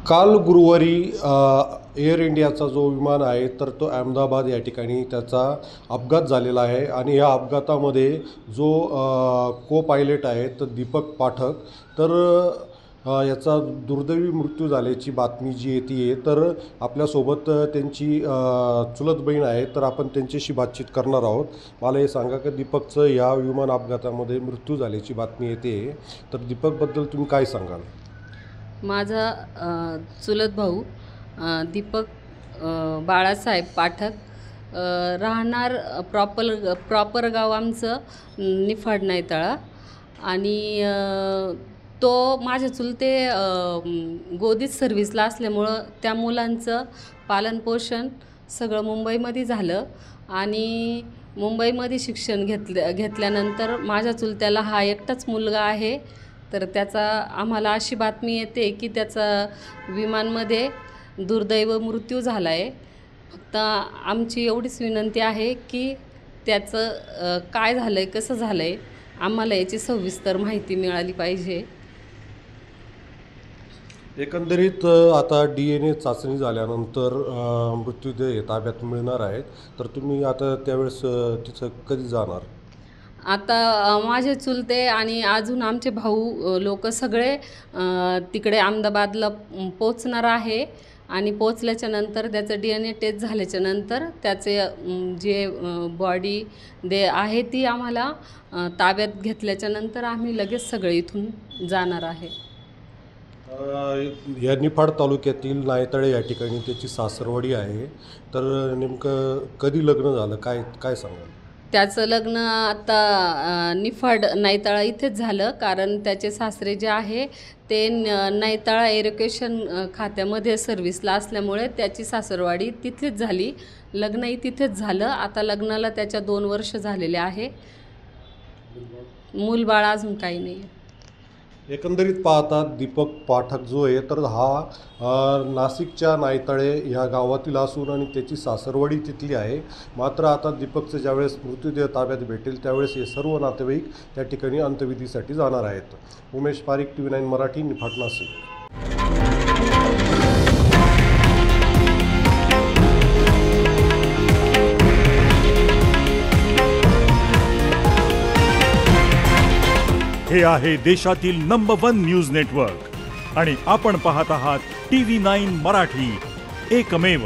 काल गुरुवारी एअर इंडियाचा जो विमान आहे तर तो अहमदाबाद या ठिकाणी त्याचा अपघात झालेला आहे आणि या अपघातामध्ये जो को पायलट आहे तर दीपक पाठक तर याचा दुर्दैवी मृत्यू झाल्याची बातमी जी येते आहे तर आपल्यासोबत त्यांची चुलत बहीण आहे तर आपण त्यांच्याशी बातचीत करणार आहोत। मला हे सांगा की दीपकचं या विमान अपघातामध्ये मृत्यू झाल्याची बातमी येते तर दीपकबद्दल तुम्ही काय सांगाल? माझा चुलत भाऊ दीपक बाळासाहेब पाठक राहणार प्रॉपर गाव आमचं निफाड नायतळा आणि तो माझे चुलते गोदीत सर्व्हिसला असल्यामुळं त्या मुलांचं पालनपोषण सगळं मुंबईमध्ये झालं आणि मुंबईमध्ये शिक्षण घेतल्यानंतर माझ्या चुलत्याला हा एकटाच मुलगा आहे तर त्याचा आम्हाला अशी बातमी येते की त्याचा विमानमध्ये दुर्दैव मृत्यू झाला आहे। फक्त आमची एवढीच विनंती आहे की त्याचं काय झालं आहे कसं झालं आहे आम्हाला याची सविस्तर माहिती मिळाली पाहिजे। एकंदरीत आता DNA चाचणी झाल्यानंतर मृत्यूदेह ताब्यात मिळणार आहेत तर तुम्ही आता त्यावेळेस तिचं कधी जाणार? आता माझे चुलते आणि अजून आमचे भाऊ लोक सगळे तिकडे अहमदाबादला पोचणार आहे आणि पोचल्याच्यानंतर त्याचं DNA टेस्ट झाल्याच्यानंतर त्याचे जे बॉडी आहे ती आम्हाला ताब्यात घेतल्याच्यानंतर आम्ही लगेच सगळे इथून जाणार आहे। या निफाड तालुक्यातील नायतळे या ठिकाणी त्याची सासरवाडी आहे तर नेमकं कधी लग्न झालं काय काय सांगाल? त्याचं लग्न आता निफाड नायतळा इथेच झालं कारण त्याचे सासरे जे आहे ते नायतळा एज्युकेशन खात्यामध्ये सर्व्हिसला असल्यामुळे त्याची सासरवाडी तिथेच झाली, लग्नही तिथेच झालं। आता लग्नाला त्याच्या 2 वर्ष झालेले आहे, मूलबाळ अजून काही नाही। एकंदरीत पाहता दीपक पाठक जो आहे तर हा नाशिकच्या नायतळे ह्या गावातील असून आणि त्याची सासरवाडी तिथली आहे। मात्र आता दीपकचं ज्यावेळेस मृत्यूदेह ताब्यात भेटेल त्यावेळेस हे सर्व नातेवाईक त्या ठिकाणी अंत्यविधीसाठी जाणार आहेत। उमेश पारिक, TV9 मराठी, निफाड, नाशिक। हे आहे देशातील नंबर 1 न्यूज नेटवर्क आणि आपण पाहत आहात TV9 मराठी, एकमेव।